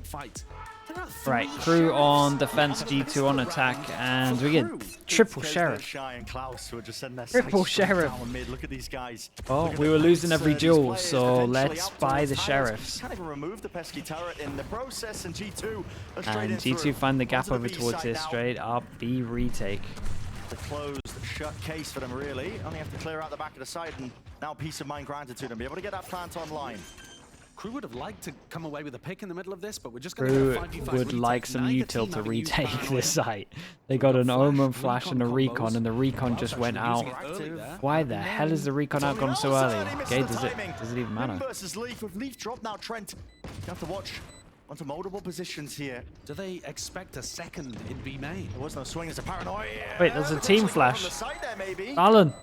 fight. Right, KRU on defense, G2 on attack, and we get triple sheriff. Triple sheriff. Look at these guys. Oh, we were losing every duel, so let's buy the sheriffs. Can't even remove the pesky turret in the process, and G2 And G2 find the gap over towards this straight up B retake. The closed shut case for them, really. Only have to clear out the back of the side, and now peace of mind granted to them. Be able to get that plant online. KRU would have liked to come away with a pick in the middle of this, but we're just going to get a 5v5 KRU would retake. like some Neither util team to having used retake paranoia. this site. They got an Omen flash and a recon, and the recon just went out. Why the hell is the recon out gone so early? Okay, does it even matter? Versus Leaf. With Leaf dropped now, Trent. You have to watch onto multiple positions here. Do they expect a second in B main? There was no swing. It's a paranoia. Wait, there's a team flash. On the side there, maybe. Alan.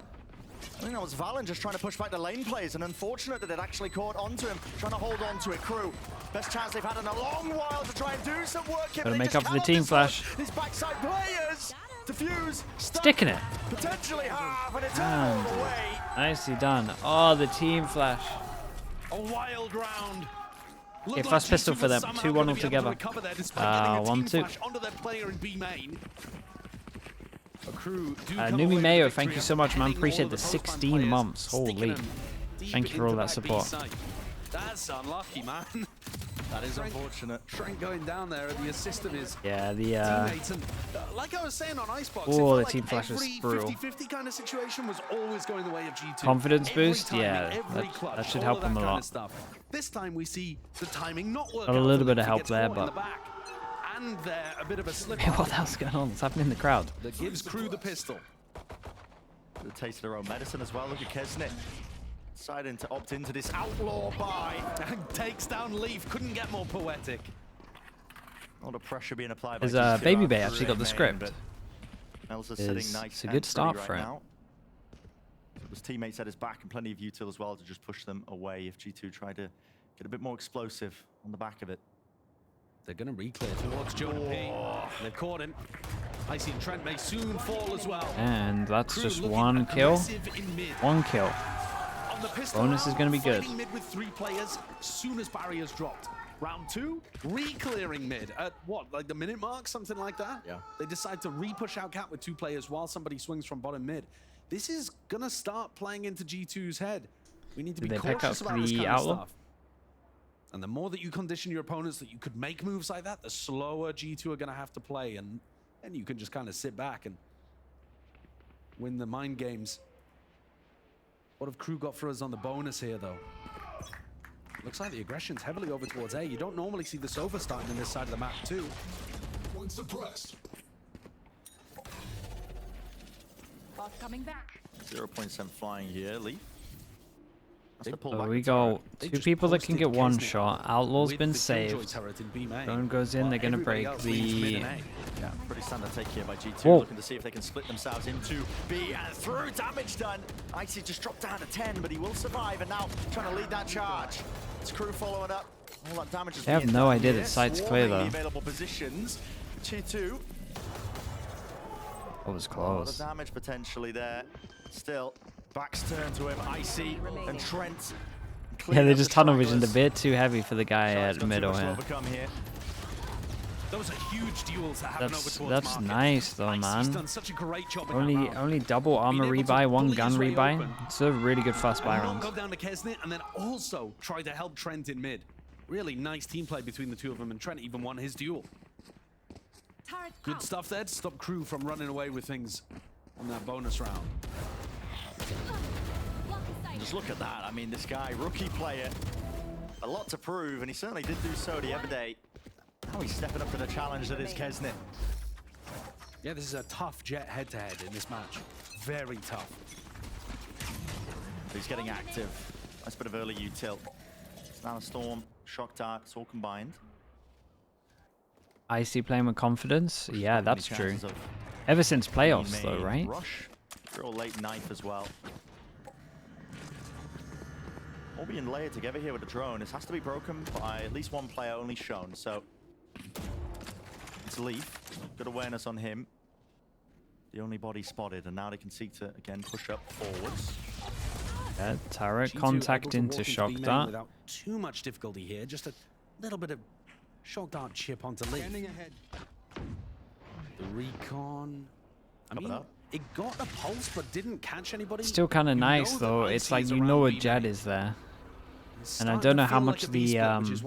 I think that was Valen just trying to push back the lane players, and unfortunate that it actually caught onto him, trying to hold on to it. KRU, best chance they've had in a long while to try and do some work here. Gotta make up for the team flash. These backside players, defuse, Sticking it. potentially half, and it's all away. Nicely done. Oh, the team flash. A wild round. Okay, fast pistol for them. 2-1 altogether. 1-2. Onto their player in B main. Numi Mayo, thank you so much, man. Appreciate the 16 months. Holy. Thank you for all that support. That's unlucky, man. That is unfortunate. Trent going down there at the assist of his teammates. And like I was saying on Icebox, oh, the like team flash was brutal. 50-50 kind of situation was always going the way of G2. Confidence boost? Time, yeah, that should help them a lot. This time we see the timing not work. Got a little bit of help there, but... And there, a bit of a slip. What the hell's going on? What's happening in the crowd? That gives KRU the pistol. The taste of their own medicine as well. Look at Kesnit. Deciding to opt into this outlaw buy. And takes down Leaf. Couldn't get more poetic. A lot of pressure being applied by Has Baby Bay actually got the script? Elsa's sitting nice. It's a good start for him. His teammates at his back and plenty of util as well to just push them away if G2 tried to get a bit more explosive on the back of it. They're going to reclear towards Jonah P. They've caught him. Icy and Trent may soon fall as well. And that's just one kill. One kill. On the pistol, bonus is going to be good. Mid with 3 players soon as barriers dropped. Round 2, re-clearing mid at what, like the minute mark, something like that? Yeah. They decide to re-push out Cat with 2 players while somebody swings from bottom mid. This is going to start playing into G2's head. We need to be cautious about this kind of stuff. And the more that you condition your opponents that you could make moves like that, the slower G2 are going to have to play. And then you can just kind of sit back and win the mind games. What have KRU got for us on the bonus here, though? Looks like the aggression's heavily over towards A. You don't normally see the Sova starting in this side of the map, too. One suppressed. Bot coming back. 0.7 flying here, Leaf. So we got 2 people that can get one shot. Outlaw's been saved. Drone goes in, they're going to break the... Yeah, pretty standard take here by G2, looking to see if they can split themselves into B and through. Damage done. Icy just dropped down to 10, but he will survive, and now trying to lead that charge. It's KRU following up. All that damage is they have no idea that site's clear, though. Available positions. G2. That was close. A lot of damage potentially there. Still, backs turned to him. Icy and Trent. Yeah, they just tunnel visioned a bit too heavy for the guy at the middle here. Those are huge duels that happen over towards that's nice though, man. Done such a great job only double armor rebuy, 1 gun rebuy. It's a really good fast buy round. Go down to Kesnit and then also try to help Trent in mid. Really nice team play between the 2 of them, and Trent even won his duel. Good stuff there to stop KRU from running away with things on that bonus round. Just look at that. I mean, this guy, rookie player, a lot to prove, and he certainly did do so the other day. Now he's stepping up to the challenge that is Kesnit. Yeah, this is a tough Jet head-to-head in this match. Very tough. He's getting active. Nice bit of early util. It's now a Storm, Shock Dart, it's all combined. Icy playing with confidence. Yeah, that's true. Ever since playoffs, though, right? Rush. Real late knife as well. All being layered together here with the drone. This has to be broken by at least 1 player only shown. So it's Leaf. Good awareness on him. The only body spotted, and now they can seek to again push up forwards. Yeah, turret contact into Shock Dart. Without too much difficulty here. Just a little bit of Shock dart chip onto Leaf. The recon. I mean, it got a pulse but didn't catch anybody. Still kind of nice though. It's like you know a jet is there. And I don't know how much the don't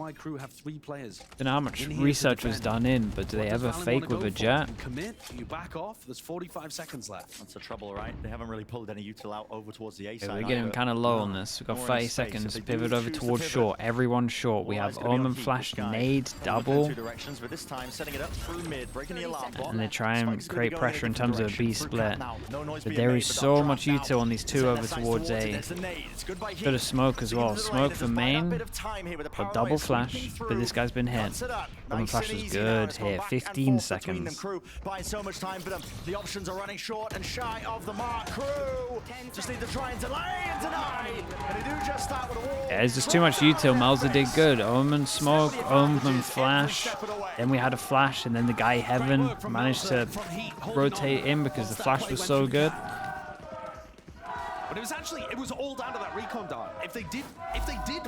know how much research was done in, but do they ever fake with a jet? Commit, you back off. There's 45 seconds left. That's the trouble, right? They haven't really pulled any util out over towards the A side. We're getting kind of low on this. We've got 30 seconds. Pivot over towards short. Everyone short. We have Omen, Flash, nade, double. And they try and create pressure in terms of a B split. But there is so much util on these two over towards A. Bit of smoke as well. Smoke for main, but double flash, but this guy's been hit. Double flash is good here, 15 seconds. The options are running short and shy of the mark. KRU just need to try and delay and deny. And they do just that with a wall. Yeah, there's just too much util. Melza did good. Omen smoke, Omen flash. Then we had a flash, and then the guy Heaven managed to rotate in because the flash was so good. But it was all down to that recon dart. If they did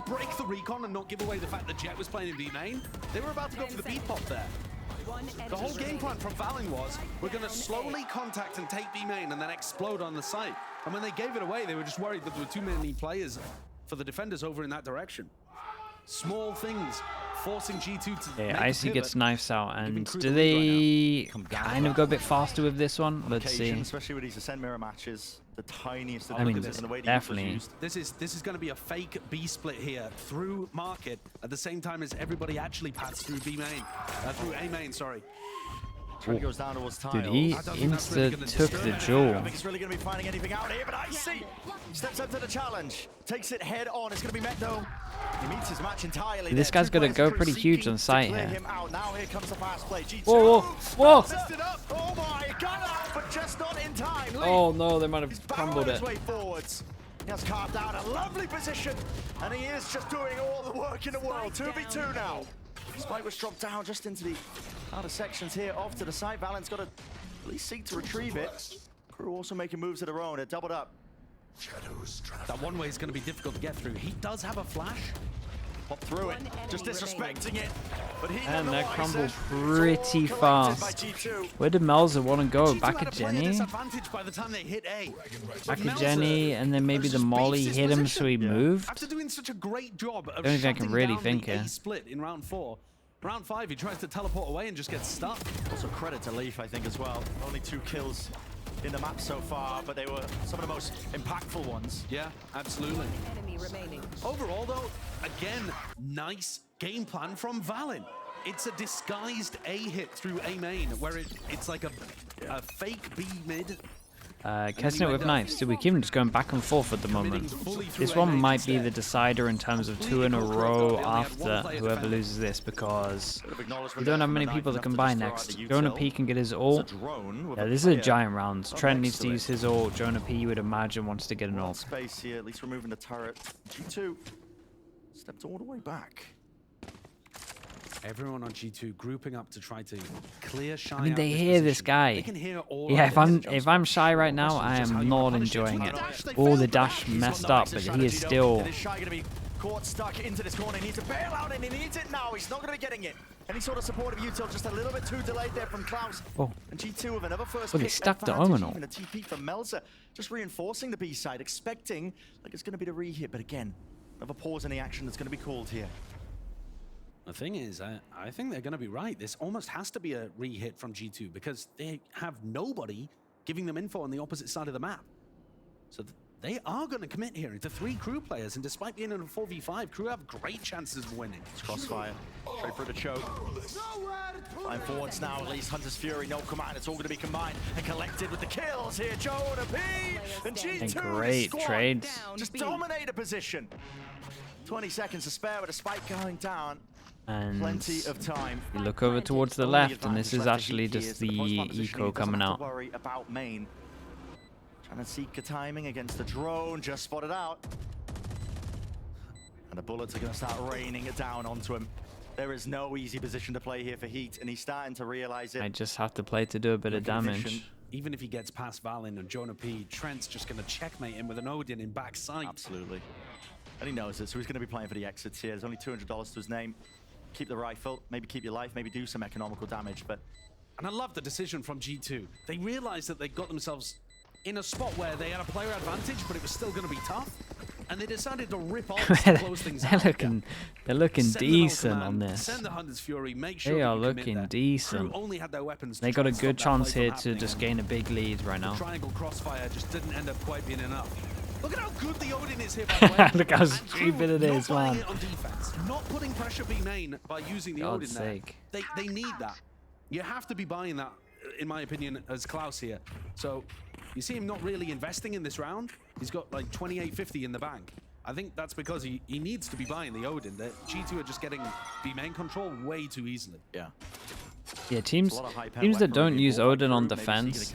break the recon and not give away the fact that Jet was playing in B main, they were about to go for the B pop there. The whole game plan from Valen was, we're going to slowly contact and take B main and then explode on the site. And when they gave it away, they were just worried that there were too many players for the defenders over in that direction. Small things forcing G2 to yeah, Icy gets knives out, and do they kind of go a bit faster with this one? Let's see. Especially with these Ascent mirror matches, the tiniest of I mean, the way definitely. This is going to be a fake B split here through market at the same time as everybody actually passed through B main, through A main. Sorry. Goes down towards Dude, he insta took the jewel. I don't think it's really going to be finding anything out here, but Icy steps up to the challenge, takes it head on. It's going to be met though. He meets his match entirely. This guy's going to go pretty huge on site here. Now here comes the fast play. G2. Whoa, whoa, whoa! Oh my, it got out, but just not in time. Oh no, they might have crumbled it. Way forwards. He has carved out a lovely position, and he is just doing all the work in the world. 2v2 now. Spike was dropped down just into the outer sections here, off to the side. Valen's got to at least seek to retrieve it. KRU also making moves of their own. They're doubled up. That one way is going to be difficult to get through. He does have a flash. Pop through it, just disrespecting it. But he and that crumbled pretty fast. Where did Melza want to go? Back at Jenny? Back at Jenny, and then maybe the molly hit him so he moved? After doing such a great job of I don't think I can really think here. split in round 4. Round 5, he tries to teleport away and just gets stuck. Also credit to Leaf, I think, as well. Only 2 kills in the map so far, but they were some of the most impactful ones. Yeah, absolutely. Overall, though, again, nice game plan from Valen. It's a disguised A hit through A main, where it's like a fake B mid. Catching it with knives. Dude, we keep just going back and forth at the moment. This one might be the decider in terms of 2 in a row after whoever loses this, because we don't have many people that can buy next. Jonah P can get his ult. Yeah, this is a giant round. Trent needs to use his ult. Jonah P, you would imagine, wants to get an ult. Space here, at least removing the turret. G2 stepped all the way back. Everyone on G2 grouping up to try to clear Shy. I mean, they hear this guy. They can hear all yeah, if I'm Shy right now, I am not enjoying it. Oh, the dash messed up, but he is still. Is Shy going to be caught stuck into this corner? He needs to bail out, and he needs it now. He's not going to be getting it. Any sort of supportive util, just a little bit too delayed there from Klaus. Oh. And G2 with another first pick. They stuck the Omenal. Even a TP from Melza, just reinforcing the B side, expecting like it's going to be the re-hit, but again, another pause in the action that's going to be called here. The thing is, I think they're going to be right. This almost has to be a re-hit from G2 because they have nobody giving them info on the opposite side of the map. So they are going to commit here into 3 KRU players, and despite being in a 4v5, KRU have great chances of winning. It's crossfire, straight for the choke. Flying forwards now, at least Hunter's Fury, no command. It's all going to be combined and collected with the kills here. Jonah P and G2. And great trades. Just dominate a position. 20 seconds to spare with a spike going down. And plenty of time. You look over towards the left, and this is actually just the eco coming out. Worry about main. Trying to seek a timing against the drone, just spotted out. And the bullets are going to start raining it down onto him. There is no easy position to play here for Heat, and he's starting to realize it. I just have to play to do a bit of damage. Even if he gets past Valen and Jonah P, Trent's just going to checkmate him with an Odin in back sight. Absolutely. And he knows it, so he's going to be playing for the exits here. There's only $200 to his name. keep the rifle, maybe keep your life, maybe do some economical damage, but... And I love the decision from G2. They realized that they got themselves in a spot where they had a player advantage, but it was still going to be tough. And they decided to rip off to close things out. They're looking Send decent on this. Send the Hunter's Fury, make sure They are that you commit looking there. decent. Crew only had their weapons. They to got try a and good stop that chance play here from to happening, just and gain a big lead right the now. triangle crossfire just didn't end up quite being enough. Look at how good the Odin is here, by the way. Look how And stupid Crew it is, not playing man. it on defense, not putting pressure B main by using the God's Odin sake. there. They need that. You have to be buying that, in my opinion, as Klaus here. So you see him not really investing in this round. He's got like 2850 in the bank. I think that's because he needs to be buying the Odin. That G2 are just getting B main control way too easily. Yeah. Yeah, teams that don't use Odin on defense,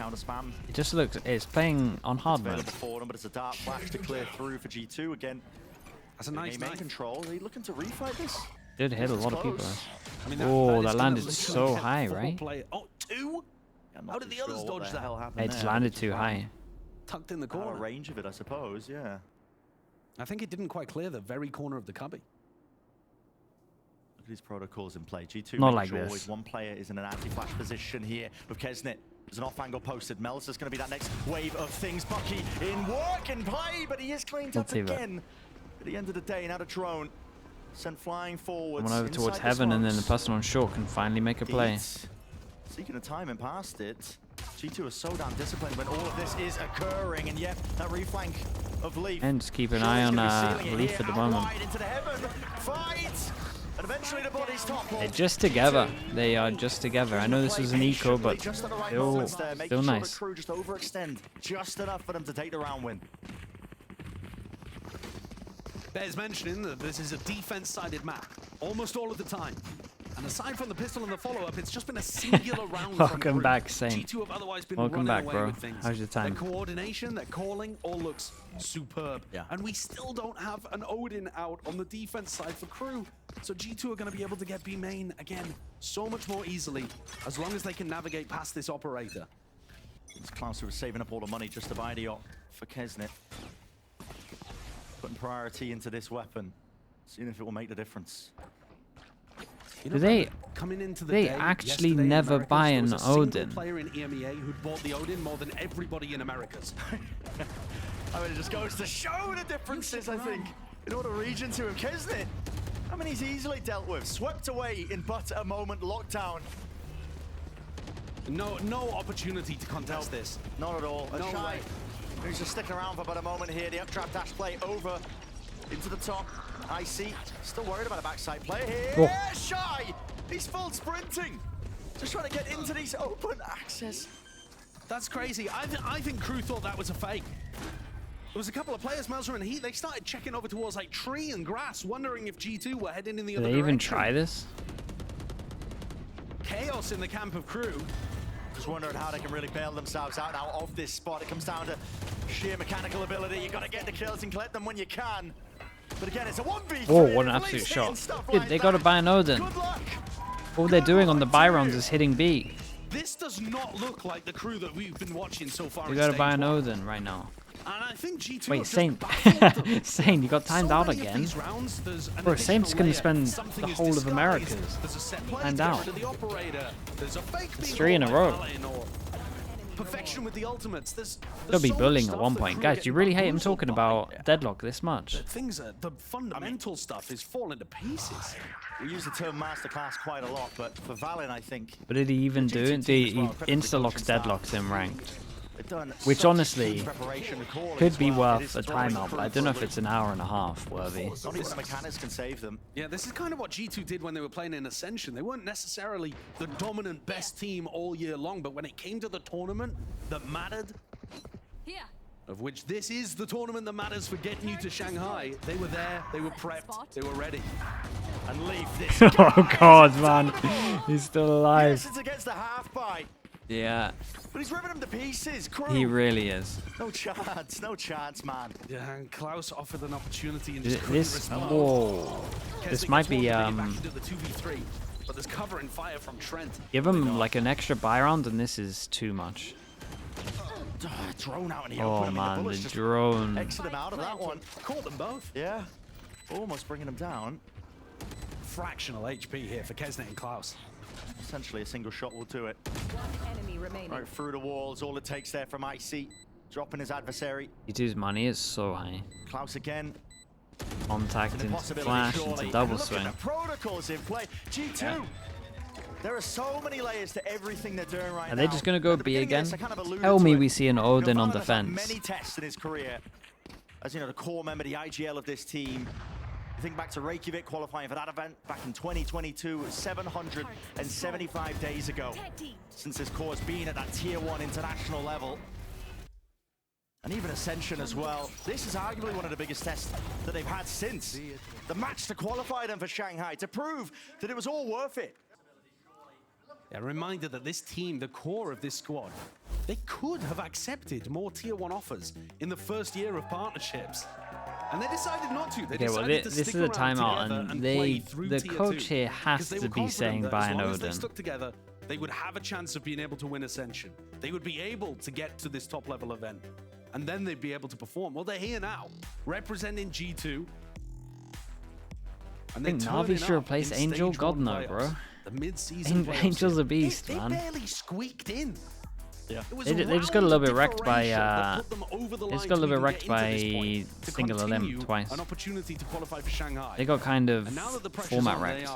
it just looks, it's playing on hard mode. But it's a dark flash to clear through for G2 again. That's a nice main control. Are you looking to refight this? Did hit a lot of people. I mean, Oh, is that gonna landed literally so get high, football right? Play. Oh, two? Yeah, I'm not How did too the others sure what dodge the that? hell happened It just there. landed too high. Tucked in the Out of corner. range of it, I suppose, yeah. I think it didn't quite clear the very corner of the cubby. Look at these protocols in play. G2 Not making like sure this. always one player is in an anti-flash position here with Kesnit. There's an off-angle posted. Melzer's going to be that next wave of things. Bucky in work and play, but he is cleaned up Let's see that. again. At the end of the day, now a drone sent flying forwards. Went over towards inside heaven, and then the smokes. person on shore can finally make a play. Heat. Seeking a timing past it. G2 are so damn disciplined when all of this is occurring, and yet that reflank of Leaf. And just keep an eye on Leaf at the moment. Into the heaven. Fight! And eventually the body's toppled. They're just together. They are just together. I know this was an eco, but just at the right still, moments there, making still sure nice. the crew just overextend just enough for them to take the round win. Bears mentioning that this is a defense-sided map, almost all of the time. And aside from the pistol and the follow-up, it's just been a singular round. Welcome from Crew. back, Saint. G2 have otherwise been Welcome running back, away bro. with things. How's your time? Their coordination, their calling, all looks superb. Yeah. And we still don't have an Odin out on the defense side for Crew. So G2 are going to be able to get B main again so much more easily, as long as they can navigate past this operator. It's Klaus who was saving up all the money just to buy the op for Kesnit. Putting priority into this weapon, seeing if it will make the difference. You Do they- coming into the they day, actually yesterday in never Americas, buy there an was a single Odin. player in EMEA who'd bought the Odin more than everybody in Americas. I mean, it just goes to show the differences, I think, in all the regions who have Kesnit. I mean, he's easily dealt with, swept away in but a moment lockdown. No opportunity to contest this. Not at all. No Shy, way. who's just sticking around for about a moment here. The uptrap dash play over into the top. IC still worried about a backside play here. Oh. Shy, he's full sprinting. Just trying to get into these open access. That's crazy. I think Crew thought that was a fake. There was a couple of players, Melzer and Heat, they started checking over towards like tree and grass, wondering if G2 were heading in the Did other they even direction. try this? Chaos in the camp of Crew. Just wondering how they can really bail themselves out now of this spot. It comes down to sheer mechanical ability. You got to get the kills and collect them when you can. But again, it's a 1v3. Oh, what an absolute shot. Dude, they got to buy an Odin. Good luck. All they're doing on the buy rounds is hitting B. This does not look like the Crew that we've been watching so far. You in got to stage buy an one. Odin right now. And I think G2 Wait, have Saint. just baffled them. Saint, you got timed So out many of again. these rounds, there's an Bro, additional Saint's gonna layer. spend Something the is whole of disguised. Americas There's a set play timed to get out. rid of the operator. There's a fake It's beam 3 in a by row. Valin or perfection with the ultimates. They'll be so much bullying stuff at one that point. Crew Guys, get do you really hate him bamboozled talking by. about Deadlock this much? The fundamental stuff is falling to pieces. We use the term masterclass quite a lot, but for Valin, I think But did he even do it? He insta-locks Deadlocks in ranked. Which honestly could be worth a timeout, but I don't know if it's an hour and a half worthy. Not even the mechanics can save them. Yeah, this is kind of what G2 did when they were playing in Ascension. They weren't necessarily the dominant best team all year long, but when it came to the tournament that mattered, Here. of which this is the tournament that matters for getting you to Shanghai, they were there, they were prepped, they were ready. And leave this. Oh god, man. He's still alive. Yes, it's against the half bite. Yeah, But he's ripping him to pieces. Crew. he really is. No chance, man. Yeah, and Klaus offered an opportunity and just couldn't This, respond. whoa. Keswick This might gets one be, to get back into the 2v3, but there's cover and fire from Trent. give him like an extra buy round and this is too much. Drone out in the Oh open. I mean, man, the bullets just drone. exit him out of that one. Caught them both. Yeah. Almost bringing him down. fractional HP here for Kesnet and Klaus. Essentially, a single shot will do it. One enemy remaining. Right through the walls, all it takes there from Icy. Dropping his adversary. G2's money is so high. Klaus again. Contact into flash, into double swing. The protocols in play. G2. Yeah. There are so many layers to everything they're doing right now. Are they just going to go B again? This, kind of Tell me we see an Odin on defense. Many tests in his career. As you know, the core member, the IGL of this team. You think back to Reykjavik qualifying for that event back in 2022, 775 days ago. Since this core has been at that tier 1 international level. And even Ascension as well. This is arguably one of the biggest tests that they've had since. The match to qualify them for Shanghai, to prove that it was all worth it. A reminder that this team, the core of this squad, they could have accepted more tier 1 offers in the first year of partnerships. And they decided not to. They decided to this stick is a around timeout, and the coach here has to be saying buy an Odin. As they stuck together, they would have a chance of being able to win Ascension. They would be able to get to this top level event. And then they'd be able to perform. Well, they're here now, representing G2. I think Na'Vi should replace Angel. God no, bro. The mid-season Angel's a beast, man. They barely squeaked in. Yeah. They just got a little bit wrecked by single elim twice. An opportunity to qualify for Shanghai. They got kind of format wrecked.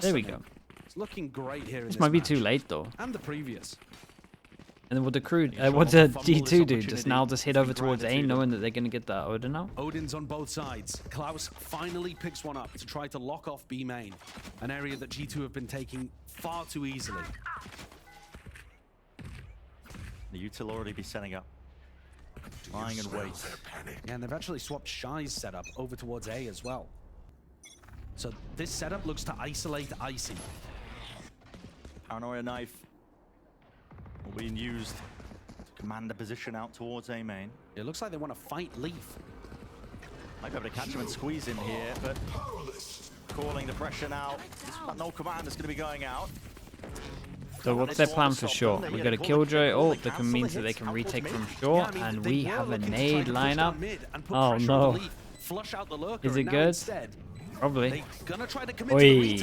There we go. It's looking great here. This might be too late though. And the previous. And then what the G2 do? Just head over towards A, knowing that they're going to get that Odin out? Odin's on both sides. Klaus finally picks one up to try to lock off B main, an area that G2 have been taking far too easily. The util already be setting up. Lying in wait. Yeah, and they've actually swapped Shy's setup over towards A as well. So this setup looks to isolate Icy. Paranoia knife will be used to command a position out towards A main. It looks like they want to fight Leaf. Might be able to catch him and squeeze in here, but calling the pressure now. No command is going to be going out. So what's their plan for short? We've got a Killjoy ult that means that they can retake from short, and we have a nade lineup. Oh no. Is it good? Probably. Oi.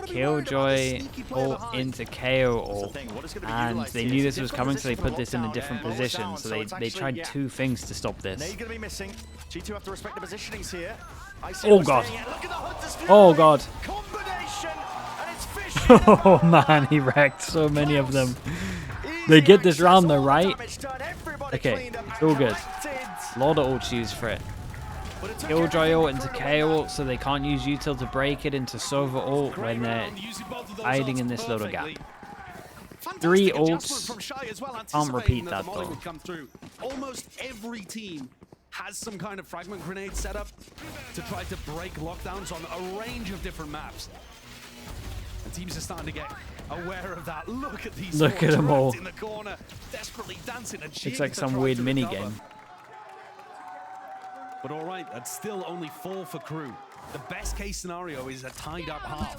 Killjoy ult into KO ult. And they knew this was coming, so they put this in a different position. So they tried two things to stop this. Oh god. Oh god. Oh man, he wrecked so many of them. They get this round though, right? Okay, it's all good. A lot of ults used for it. Killjoy ult into KO ult, so they can't use util to break it into Sova ult when they're hiding in this little gap. 3 ults. Can't repeat that though. Almost every team has some kind of fragment grenade setup to try to break lockdowns on a range of different maps. And teams are starting to get aware of that. Look at these. Look at them all. In the corner, desperately dancing. It's like some weird mini game. But all right, that's still only 4 for KRU. The best case scenario is a tied up half.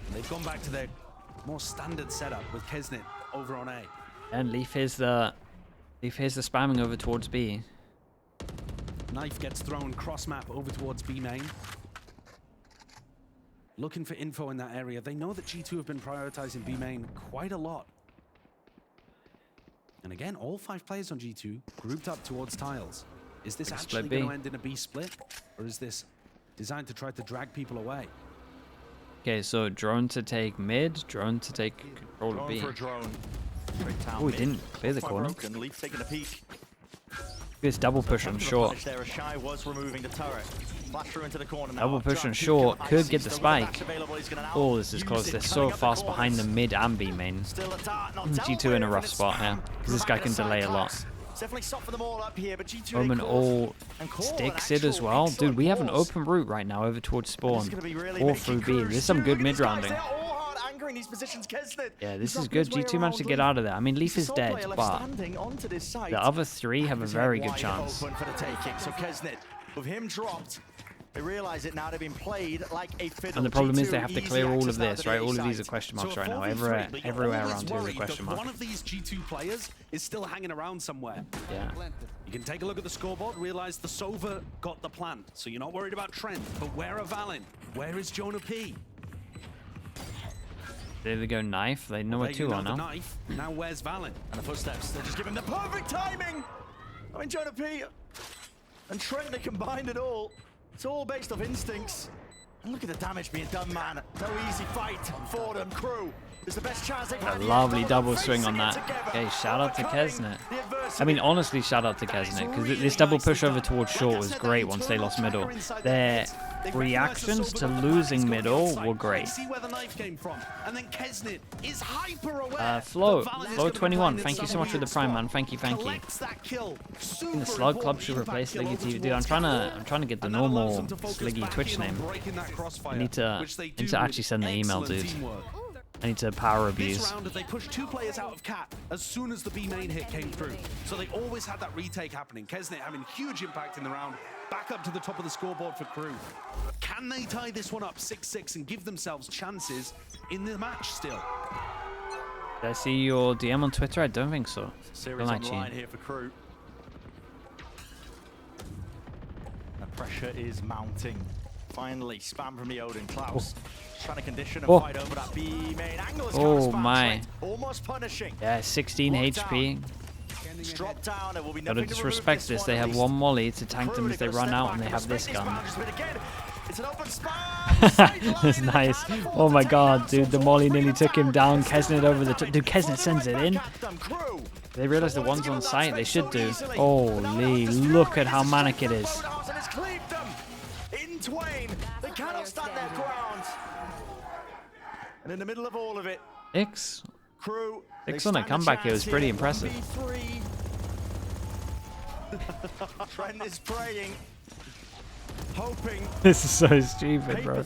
And they've gone back to their more standard setup with Kesnet over on A. And Leaf here's the spamming over towards B. Knife gets thrown cross map over towards B main. Looking for info in that area. They know that G2 have been prioritizing B main quite a lot. And again, all 5 players on G2 grouped up towards tiles. Is this actually going to end in a B split? Or is this designed to try to drag people away? Okay, so drone to take mid, drone to take control of B. Oh, he didn't clear the corner. Leaf taking a peek. This double push on short. Double push on short could get the spike. Oh, this is close. They're so fast behind the mid and B main. G2 in a rough spot here, because this guy can delay a lot. Omen all sticks it as well. Dude, we have an open route right now over towards spawn. Or through B. There's some good mid rounding. Yeah, this is good. G2 managed to get out of there. I mean, Leaf is dead, but the other 3 have a very good chance. With him dropped, they realize it now. They've been played like a fiddle. And the problem is they have to clear all of this, right? All of these are question marks right now. Everywhere around here is a question mark. One of these G2 players is still hanging around somewhere. Yeah. You can take a look at the scoreboard, realize the Sova got the plant. So you're not worried about Trent, but where are Valen? Where is Jonah P? There they go, knife. They know where two are now. Knife. Now where's Valen? And the footsteps, they're just giving the perfect timing! I mean, Jonah P and Trent, they combined it all. It's all based off instincts. And look at the damage being done, man. No easy fight for them. Crew is the best chance they've had. A lovely double swing on that. Okay, shout out to Kesnet. I mean, honestly, shout out to Kesnet, because this double push over towards short was great once they lost middle. Their reactions to losing middle were great. Flo21, thank you so much for the prime, man. Thank you, thank you. I think the Slug Club should replace Sliggy TV. Dude, I'm trying to get the normal Sliggy Twitch name. I need to actually send the email, dude. I need to power abuse. This round, they pushed 2 players out of Cat as soon as the B main hit came through. So they always had that retake happening. Kesnet having huge impact in the round. Back up to the top of the scoreboard for Crew. Can they tie this one up 6-6 and give themselves chances in the match still? Did I see your DM on Twitter? I don't think so. Series on the line here for Crew. The pressure is mounting. Finally, spam from the Odin. Klaus trying to condition and fight over that B main angle. Oh my. Almost punishing. Yeah, 16 HP. Drop down. There will be Gotta just respect this. They have one molly to tank them as they run out, and they have this gun. It's an open spot. That's nice. Oh my god, dude, the molly nearly took him down. Kesnet over the top. Dude, Kesnet sends it in. They realize the one's on site. They should do. Holy, look at how manic it is. In twain. They cannot stand their ground. And in the middle of all of it, X. Crew. X on a comeback here was pretty impressive. Trent is praying, hoping. This is so stupid, bro.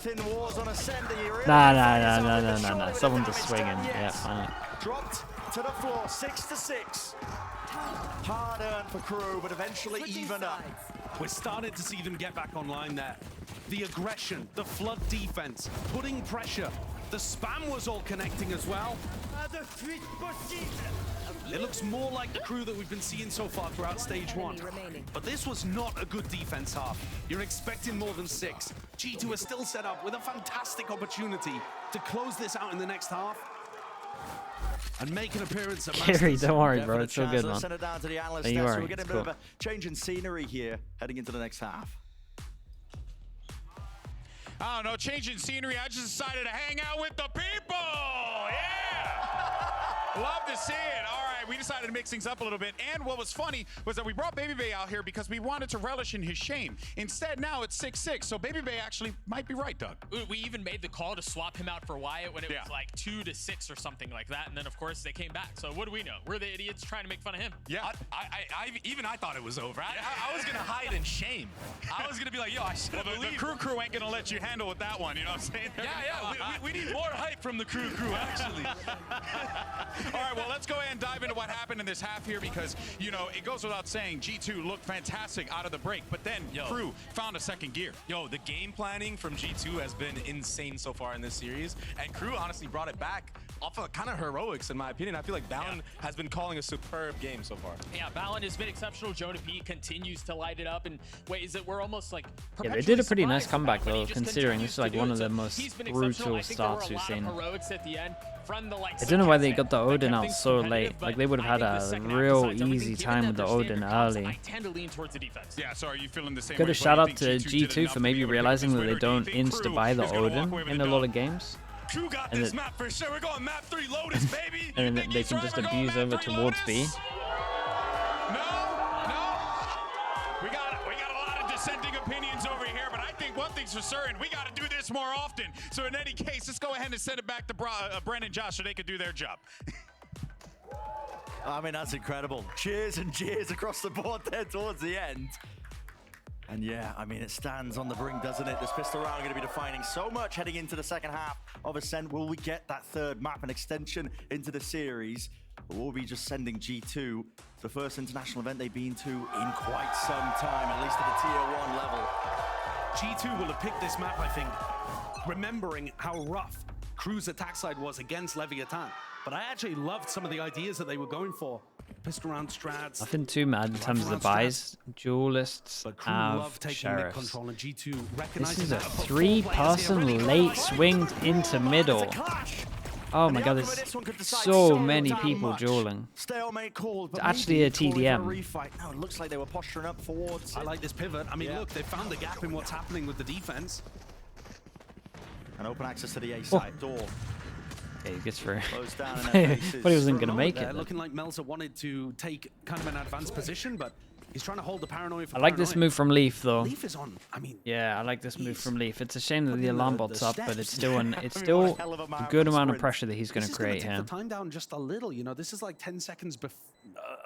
Nah. Someone just swinging. Yeah, fine. Dropped to the floor, 6-6. Hard earned for Crew, but eventually even up. We're starting to see them get back online there. The aggression, the flood defense, putting pressure. The spam was all connecting as well. It looks more like the Crew that we've been seeing so far throughout stage 1. But this was not a good defense half. You're expecting more than 6. G2 are still set up with a fantastic opportunity to close this out in the next half. And make an appearance at Kerry, don't worry, bro. It's so good, man. Send it down to the analyst You desk, are. so we're getting It's a bit cool. of a change in scenery here, heading into the next half. I don't know, changing scenery, I just decided to hang out with the people! Yeah! Love to see it. All right, we decided to mix things up a little bit. And what was funny was that we brought Baby Bay out here because we wanted to relish in his shame. Instead, now it's 6-6, so Baby Bay actually might be right, Doug. We even made the call to swap him out for Wyatt when it was like 2-6 or something like that. And then, of course, they came back. So what do we know? We're the idiots trying to make fun of him. Yeah. Even I thought it was over. I was going to hide in shame. I was going to be like, yo, I should have The crew ain't going to let you handle with that one, you know what I'm saying? Yeah, we need more hype from the crew, actually. All right, well, let's go ahead and dive into what happened in this half here because, you know, it goes without saying, G2 looked fantastic out of the break, but then Crew found a second gear. Yo, the game planning from G2 has been insane so far in this series, and Crew honestly brought it back off of kind of heroics, in my opinion. I feel like Valen has been calling a superb game so far. Yeah, Valen has been exceptional. Jonah P continues to light it up in ways that we're almost like Yeah, they did a pretty nice comeback though, considering this is like one of the most brutal starts we've seen. I don't know why they got the Odin out so late. Like they would have had a real easy time with the Odin early. Yeah, so are you feeling the same Got way? a shout out to G2 for maybe realizing that they don't insta buy the Odin in a lot of games. Crew got this map for sure. We're going map 3 Lotus, baby. And then they can just abuse over towards B. We got a lot of dissenting opinions over here, but I think one thing's for certain, we got to do this more often. So in any case, let's go ahead and send it back to Bren and Josh so they could do their job. I mean, that's incredible. Cheers and jeers across the board there towards the end. And yeah, I mean, it stands on the brink, doesn't it? This pistol round going to be defining so much heading into the second half of Ascent. Will we get that third map and extension into the series? Or will we be just sending G2 to the first international event they've been to in quite some time, at least at the tier 1 level? G2 will have picked this map, I think, remembering how rough Crew's attack side was against Leviathan. But I actually loved some of the ideas that they were going for. Pistol round strats. Nothing too mad in terms of the buys. Duelists have sheriffs. Control, and G2 This is a 3-person late swing into middle. Oh And my the god, outcome of there's this one could decide so many people much. dueling. Stalemate called, but It's actually a maybe calling TDM. for a refight. No, it looks like they were posturing up towards I it. like this pivot. I mean, Yeah. look, they found the gap in what's happening with the defense. And open access to the A side door. Yeah, he gets through. Closed down in But their he faces. wasn't For a going to moment make there, it. looking like Melzer wanted to take kind of an advanced position, but he's trying to hold the paranoia for I like this paranoia. move from Leaf, though. Leaf is on. I mean, Yeah, I like this move He's from Leaf. It's a shame that putting the alarm the bot's up, but it's steps. still I mean, what still a hell of a a marathon good amount of sprint. pressure that he's going this to is gonna create take here. the time down just a little. You know, this is like 10 seconds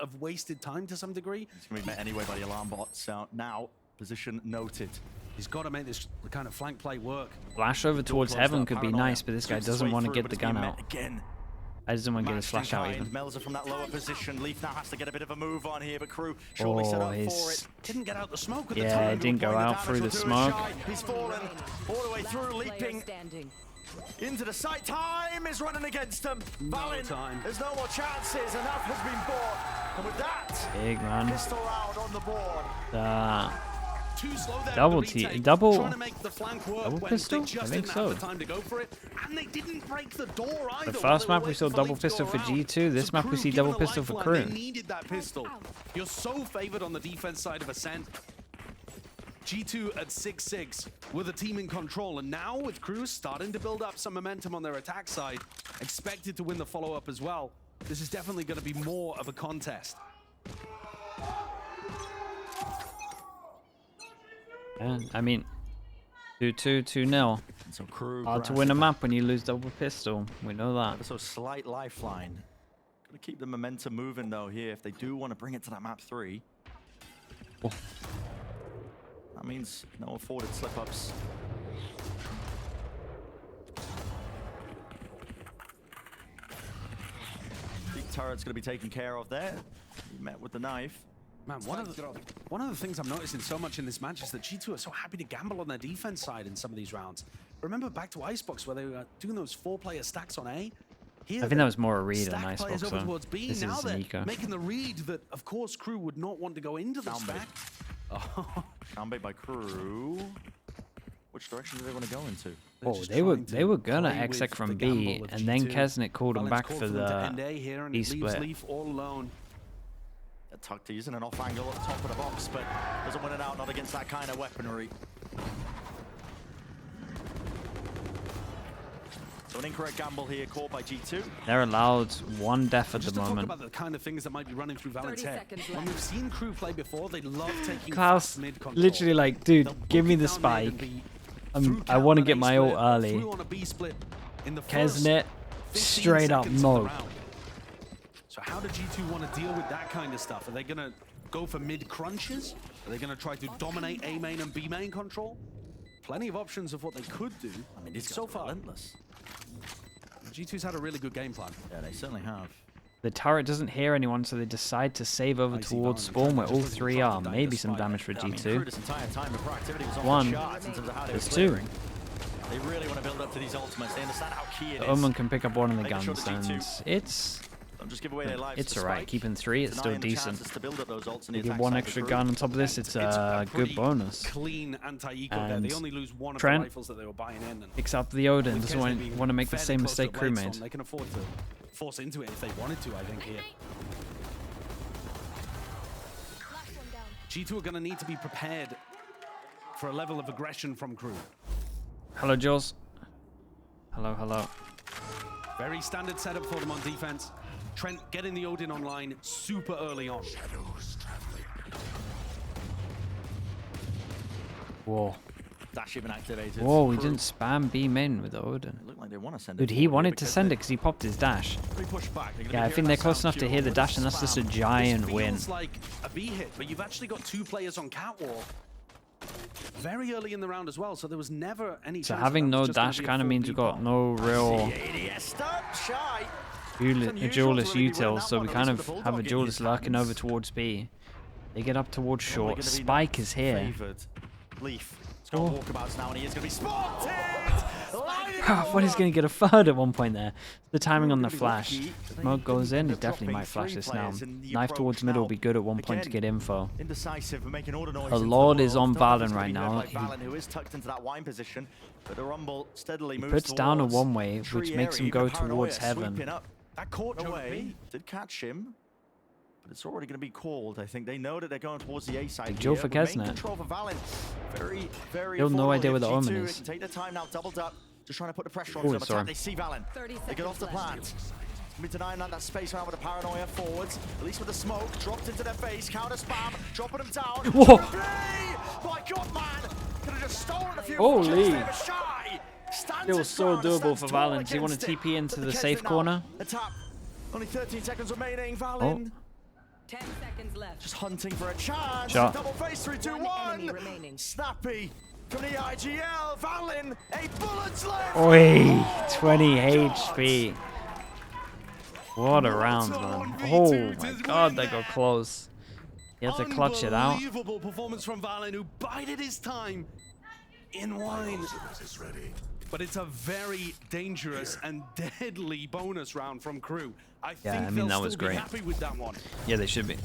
of wasted time to some degree. It's going to be met anyway by the alarm bot. So now, position noted. He's got to make this kind of flank play work. Flash over towards Closed Heaven up, could be paranoia. nice, but this guy Shoots doesn't his way want to through, get but the it's being gun met out. Again. I just don't want to get his Matched in flash out kind. even. Melzer from that lower position. Leaf now has to get a bit of a move on here, but KRU surely set Oh, up for his... it. Didn't get out the smoke at the Yeah, time. it didn't go Applying out damage through will the do it smoke. shy. He's fallen all the way through, Player leaping standing. into the site. Time is running against him. Valin, time. there's no more chances. Enough has been bought. And with that, Big man. pistol round on the board. Too slow there Double with the retake. double- Trying to make the flank work double when pistol? They just I think didn't have so. the time to go for it, and they didn't break the door either. The while first they were map we waiting saw for double Leaf to pistol go for around. G2. This So map we KRU see given double a pistol for lifeline. KRU. They needed that pistol. You're so favored on the defense side of Ascent. G2 at 6-6 with a team in control, and now with KRU starting to build up some momentum on their attack side, expected to win the follow-up as well. This is definitely going to be more of a contest. Yeah, I mean, 2-2, 2-0. So KRU Hard to grabs win a it map when you lose double pistol. We know that. back. So slight lifeline. Gotta keep the momentum moving though here if they do want to bring it to that map 3. Oh. That means no afforded slip-ups. Big turret's gonna be taken care of there. He met with the knife. Man, one of the things I'm noticing so much in this match is that G2 are so happy to gamble on their defense side in some of these rounds. Remember back to Icebox where they were doing those 4-player stacks on A? Here, I think that was more a read stack on players Icebox. over So towards B. this Now is they're Nico. making the read that, of course, KRU would not want to go into the Down B. stack. Oh, Downbait by KRU. Which direction do they want to go into? they're Oh, just they were trying to gonna play exec with from the B, gamble of and then G2. Kesnick called him Valen's back called for them to the end A here, and B it leaves split. Leaf all alone. Tucked using an off angle at the top of the box, but doesn't win it out, not against that kind of weaponry. So an incorrect gamble here caught by G2. They're allowed one death at Just the to moment. talk about the kind of things that might be running through Valen's 30 head. seconds When left. we've seen KRU play before, they love taking Klaus fast mid control. literally like, dude, They'll give book me it the down mid and spike. be I'm- through I want to count get on A my ult split, early. through on a B split in the first Kesnet, 15 straight up seconds of the no. round. So how do G2 want to deal with that kind of stuff? Are they going to go for mid crunches? Are they going to try to dominate A main and B main control? Plenty of options of what they could do. I mean, these so guys are far, relentless. G2's had a really good game plan. Yeah, they certainly have. The turret doesn't hear anyone, so they decide to save over I see towards Valorant spawn where just all looking three for are. the Maybe some despite damage for it. I mean, KRU G2. this entire time, the proactivity was off One. the charts in terms of how they There's were two. clearing. They really want to build up to these ultimates. They understand how key it The is. Omen can pick up one of the Making sure guns, the G2 and it's Don't just give away their lives. it's to alright. Spike. Keeping 3, it's still Denying the decent. chances to build up those ults in You the give attack one side extra for KRU. gun on top of this, it's a good pretty bonus. Clean anti-eco there. And They only lose one of Trent the rifles that they were buying in. And Picks up the Odin, with doesn't Kesnet being want to make the fairly same close to mistake the KRU blade made. storm, they can afford to force into it if they wanted to, I think, here. G2 are going to need to be prepared for a level of aggression from KRU. Hello, Jules. Hello, hello. Very standard setup for them on defense. Trent getting the Odin online super early on. Whoa. Dash even activated. Whoa, he KRU. didn't spam B main with the Odin. It looked like they want to send Dude, it he forward wanted here to because send it they- because he popped his dash. they push back. They're gonna Yeah, I be think hearing they're that close sound enough to cue hear the with dash, and that's just a spam. giant This win. feels like a B hit, but you've actually got 2 players on catwalk very early in the round as well, so there was never any So chance having that no was just gonna dash be a kind of full means we've got B-bomb. no real ADS stop shy. duelist to really be utils, running so that we one, kind at of least with the have a Bulldog in duelist his lurking hands. over towards B. They get up towards Only short. gonna be Spike is here. Favored. Leaf. It's got Oh. walkabouts now, and he is going to be spotted. Lining What he's going to get a third at one point there. The timing on the flash. Smoke goes in, he definitely might flash this now. Knife towards middle will be good at one point to get info. Indecisive, making all the noise. A Lord is on Valen right now. Who is tucked into that wine position, but the Rumble steadily moves Puts down a towards one-way, which makes him go towards heaven. That caught away, did catch him, but it's already going to be called. I think they know that they're going towards the A side. Big Joe for Kesnet. Control for Valen. Very, very. Still no idea where the Omen is. Take their time now, doubled up, just trying to put the pressure on them. They see Valen. They get off the plant. Be denying that space around with the paranoia forwards. At least with the smoke dropped into their face. Counter spam, dropping them down. Whoa! My God, man! Could have just stolen a few. Holy! Still so doable for Valen. Does he want to TP into the safe corner? Only 13 seconds remaining. Valen. 10 seconds left. Just hunting for a chance. Shot. Double face 3, 2, 1. Snappy from the IGL. Valen, 8 bullets left. Oi! 20 HP. What a round, man. Oh my God, that got close. He had to clutch it out. Unbelievable performance from Valen, who bided his time in wine. But it's a very dangerous and deadly bonus round from KRU. I mean, that was great. Happy with that one. Yeah, they should be.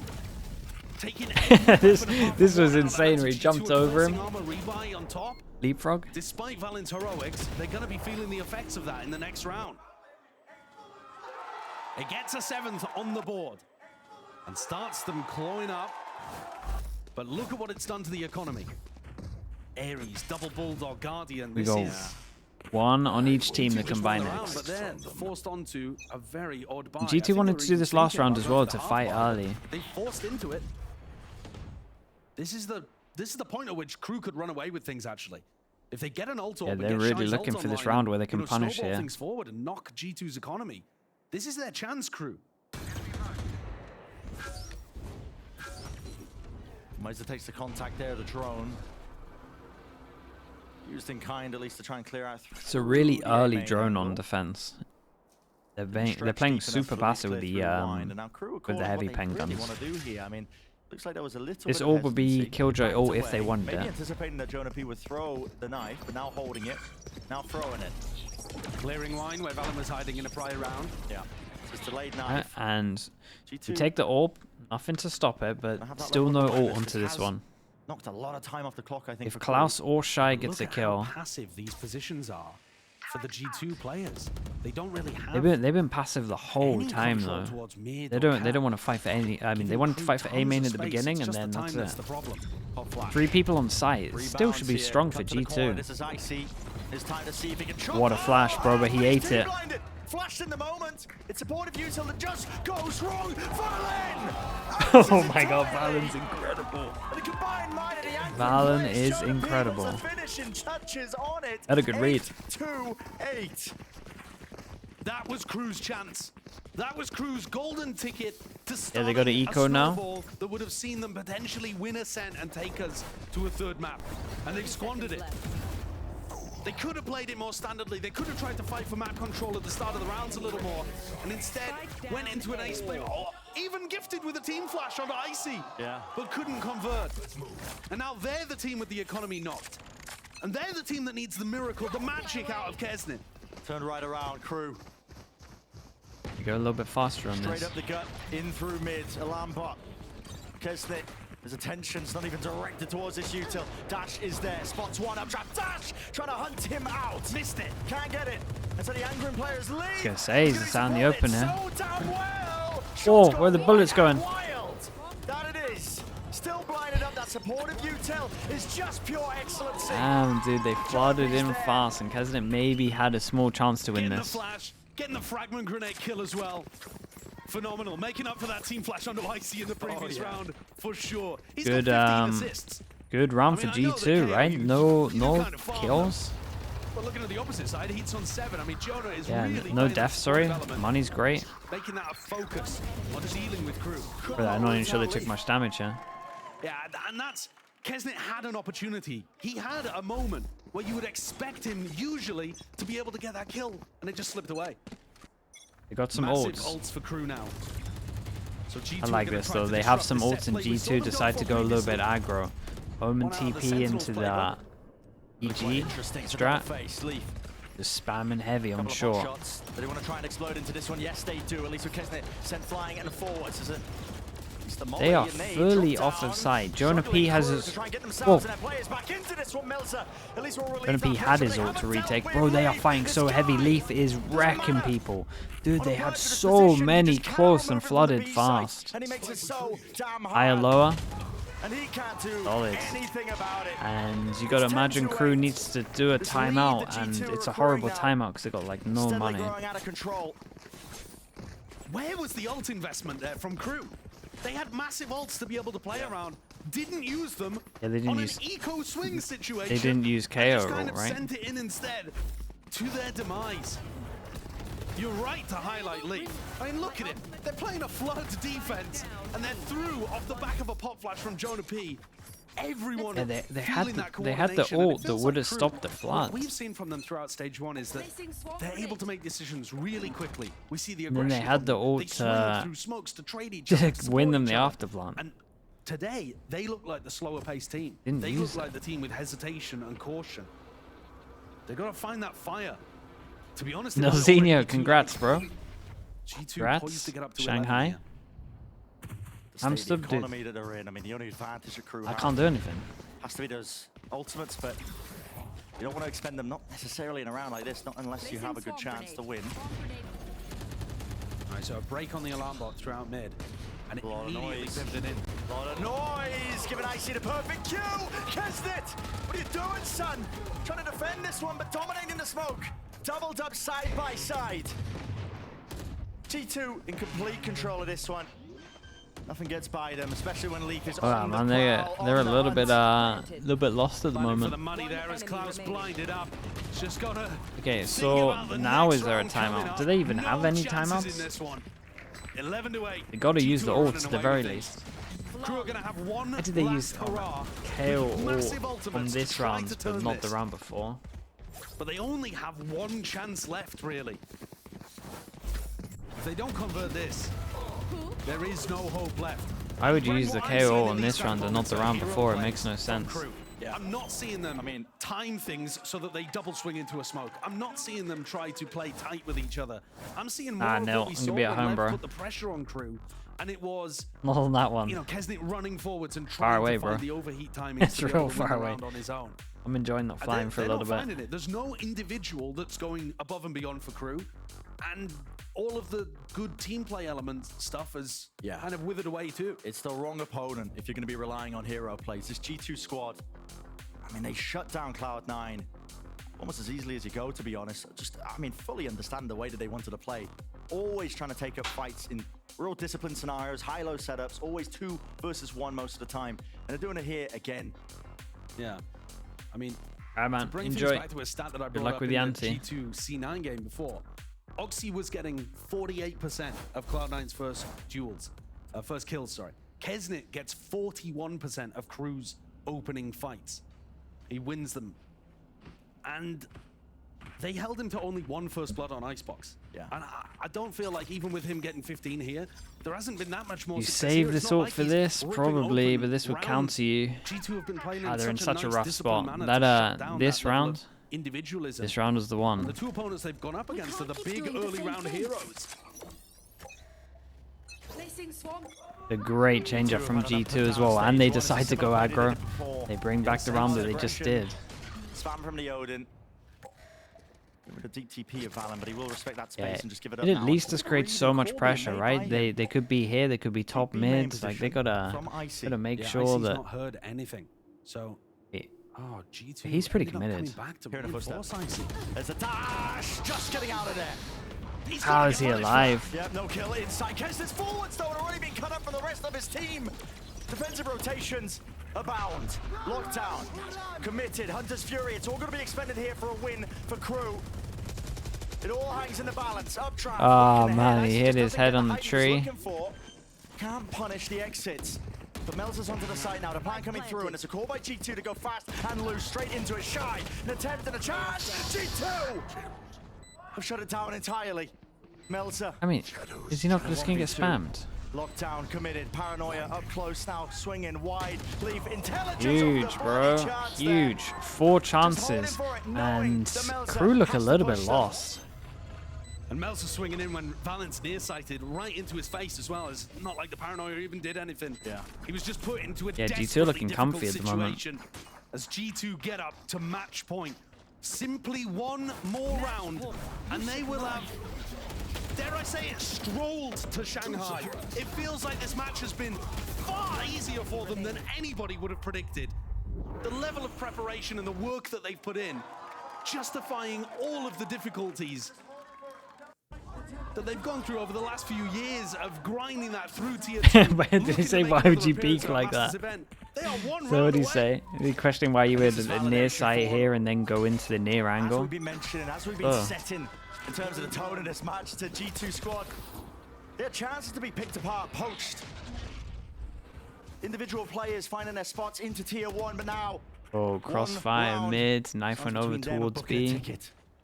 this was insane where he jumped over him. Leapfrog. Despite Valen's heroics, they're going to be feeling the effects of that in the next round. It gets a 7th on the board and starts them clawing up. But look at what it's done to the economy. Ares, double Bulldog, Guardian. We go one on each team that combine it. But they're forced onto a very odd buy. G2 wanted to do this last round as well to fight early. They forced into it. This is the point at which KRU could run away with things actually. If they get an ult, yeah, they're really looking for this round where they can punish here. Things forward and knock G2's economy. This is their chance, KRU. Meiser takes the contact there, the drone. Used in kind, at least to try and clear out. It's a really early drone on defense. They're playing super passive with the heavy pen guns. Looks like there was a little this all would be Killjoy ult if they wanted it. Anticipating that Jonah P would throw the knife, but now holding it, now throwing it. Clearing line where Valen was hiding in a prior round. Yeah. Just delayed knife. And you take the orb, nothing to stop it, but still no ult onto this one. Knocked a lot of time off the clock, I think. If Klaus or Shy gets a kill, how passive these positions are for the G2 players. They don't really have. They've been passive the whole time though. They don't want to fight for any. I mean, they wanted to fight for A main at the beginning, and then that's it. 3 people on site. It still should be strong for G2. What a flash, bro! But he ate it. Flashed in the moment. It's supportive use until it just goes wrong. Valen! Oh my God, Valen's incredible. Valen is incredible. Had a good read. 8-8. That was KRU's chance. That was KRU's golden ticket to start. Yeah, they got an eco now. That would have seen them potentially win Ascent and take us to a 3rd map, and they've squandered it. They could have played it more standardly. They could have tried to fight for map control at the start of the rounds a little more, and instead went into an ace play. Oh, even gifted with a team flash onto Icy, but couldn't convert. And now they're the team with the economy knocked. And they're the team that needs the miracle, the magic out of Kesnet. Turned right around, KRU. You go a little bit faster on this. Straight up the gut, in through mid, alarm bot. Kesnet. His attention's not even directed towards this util. Dash is there, spots one up trap. Dash trying to hunt him out. Missed it, can't get it. And so the Angren players leave. I was gonna say, he's down the open here. So damn well. Oh, where are the bullets going? Wild. That it is. Still blinded up. That supportive util is just pure excellence. Damn, dude, they flooded in fast, and Kesnet maybe had a small chance to win this. Getting the fragment grenade kill as well. Phenomenal, making up for that team flash onto Icy in the previous round, for sure. He's good, got 15 assists. Good round for G2, right? No kills. But looking at the opposite side, Heat's on 7. I mean, Jonah is really no death, sorry. Money's great. Making that a focus on dealing with KRU. For that, I'm not even sure they took much damage here. Yeah, and that's... Kesnet had an opportunity. He had a moment where you would expect him, usually, to be able to get that kill, and it just slipped away. They got some ults for KRU now. So I like this though. They have some ults and G2 decide to go a little bit aggro. Omen TP into the EG strat. Just spamming heavy, I'm sure. Shots. They want to try and explode into this one. Yes, they do. At least with Kesnet sent flying and forwards. They are fully off of sight. Jonah P has his... Whoa. Jonah P had his ult to retake. Bro, they are fighting so heavy. Leaf is wrecking people. Dude, they had so many close and flooded fast. Higher, lower. Solid. And you gotta imagine KRU needs to do a timeout, and it's a horrible timeout because they got like no money. Where was the ult investment there from KRU? They had massive ults to be able to play around. Didn't use them. Yeah, they didn't on use an eco swing situation. They didn't use KO, just kind of right? sent it in instead to their demise. You're right to highlight Leaf. I mean, look at it. They're playing a flood defense, and they're through off the back of a pop flash from Jonah P. Everyone yeah, they had the ult that would have stopped the flood. What we've seen from them throughout stage 1 is that they're able to make decisions really quickly. We see the aggression. And then they had the ult through smokes to trade each other, to win them the afterplant. And today, they look like the slower paced team. They look like the team with hesitation and caution. They've got to find that fire. To be honest, Nelzinho, congrats, bro. Congrats, Shanghai. I'm stood, dude. I mean, the only advantage of KRU I can't do anything. Has to be those ultimates, but you don't want to expend them, not necessarily in a round like this, not unless you have a good chance to win. Alright, so a break on the alarm bot throughout mid. And it immediately pivoted in. A lot of noise, giving Icy the perfect cue. Kesnet, what are you doing, son? Trying to defend this one, but dominating the smoke. Doubled up side by side. G2 in complete control of this one. Nothing gets by them, especially when Leaf is on man, the they're a little bit lost at the moment. For the money there as Klaus blinded up. Just gotta okay, so now is there a timeout? Do they even have any timeouts? 11 to 8. They gotta use the ults at the very least. KRU are gonna have one. Why did they use KO on this round, but not the round before? But they only have one chance left, really. If they don't convert this, there is no hope left. Why would you use the KO on this round and not the round before? It makes no sense. Yeah. I'm not seeing them time things so that they double swing into a smoke. I'm not seeing them try to play tight with each other. I'm seeing more of what we saw when Lev put the pressure on KRU. And it was not on that one. You know, Kesnet running forwards and trying to find the overheat timing. It's real far away. On his own. I'm enjoying that flying for a little bit. There's no individual that's going above and beyond for KRU, and all of the good team play elements stuff is kind of withered away too. It's the wrong opponent if you're going to be relying on hero plays. This G2 squad, I mean, they shut down Cloud9 almost as easily as you go, to be honest. Fully understand the way that they wanted to play. Always trying to take up fights in real disciplined scenarios, high-low setups, always 2 versus 1 most of the time. And they're doing it here again. Yeah. I mean, man, to bring enjoy. things back to a stat that I brought up with in the ante. G2 C9 game before, Oxy was getting 48% of Cloud9's first kills, sorry. Kesnet gets 41% of KRU's opening fights. He wins them. And they held him to only 1 first blood on Icebox. Yeah. And I don't feel like even with him getting 15 here, there hasn't been that much more You success save here. this ult for this, probably, but this would counter you. G2 have been playing They're in such a rough spot. This round, individualism. This round was the one. The 2 opponents they've gone up against are the big early round heroes. A great change up from G2 as well, and they decide to go aggro. They bring back the round that they just did. Spam from the Odin. With a DTP of Valen, but he will respect that space and just give it up. It at least just creates so much pressure, right? They could be here, they could be top mid. Like they gotta make sure that. Not heard anything. So. Oh, G2. He's pretty committed. There's a dash, just getting out of there. How is he alive? Yep, no kill inside. Kesnet's forwards though, had already been cut up from the rest of his team. Defensive rotations abound. Lockdown, committed, Hunter's Fury. It's all going to be expended here for a win for KRU. It all hangs in the balance. Uptrap. Oh man, he hit his head on the tree. Can't punish the exits. But Melzer's onto the side now. The plan coming through, and it's a call by G2 to go fast and loose straight into it. Shy, an attempt and a chance. G2 have shut it down entirely. Melzer. I mean, is he not just gonna get spammed? Lockdown committed, paranoia up close now, swinging wide, leave intelligence. Huge, bro, huge. 4 chances, and KRU look a little bit lost. And Mel's swinging in when Valent's nearsighted right into his face as well. It's not like the paranoia even did anything. Yeah. He was just put into a G2 looking comfy at the moment. As G2 get up to match point. Simply one more round, and they will have, dare I say it, strolled to Shanghai. It feels like this match has been far easier for them than anybody would have predicted. The level of preparation and the work that they've put in, justifying all of the difficulties that they've gone through over the last few years of grinding that through tier 2. Why did he say, why would you peek like that? So what did he say? Is he questioning why you were at near sight here and then go into the near angle? As we've been mentioning, as we've been setting in terms of the tone of this match to G2 squad, there are chances to be picked apart, poached. Individual players finding their spots into tier 1, but now... Oh, crossfire mid, knife went over towards B.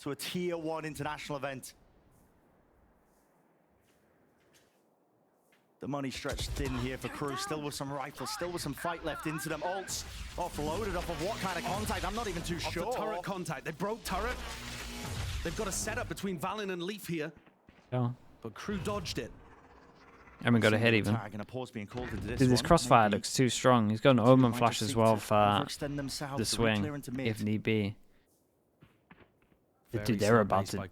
To a tier 1 international event. The money stretched thin here for KRU, still with some rifles, still with some fight left into them. Ults offloaded off of what kind of contact? I'm not even too sure. The turret contact. They broke turret. They've got a setup between Valen and Leaf here. Oh. But KRU dodged it. I haven't got a hit even. Dude, this crossfire looks too strong. He's got an Omen flash as well for the swing, if need be. Dude, they're about to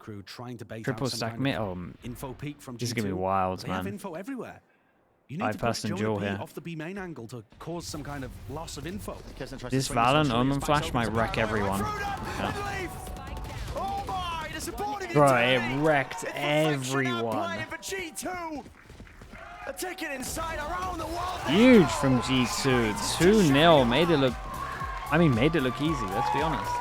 triple stack mid. Oh, this is going to be wild, man. Info everywhere. You need 5-person duel here. Off the B main angle to cause some kind of loss of info. This Valen Omen flash might wreck everyone. Yeah. Bro, it wrecked everyone. Huge from G2. 2-0. Made it look easy, let's be honest.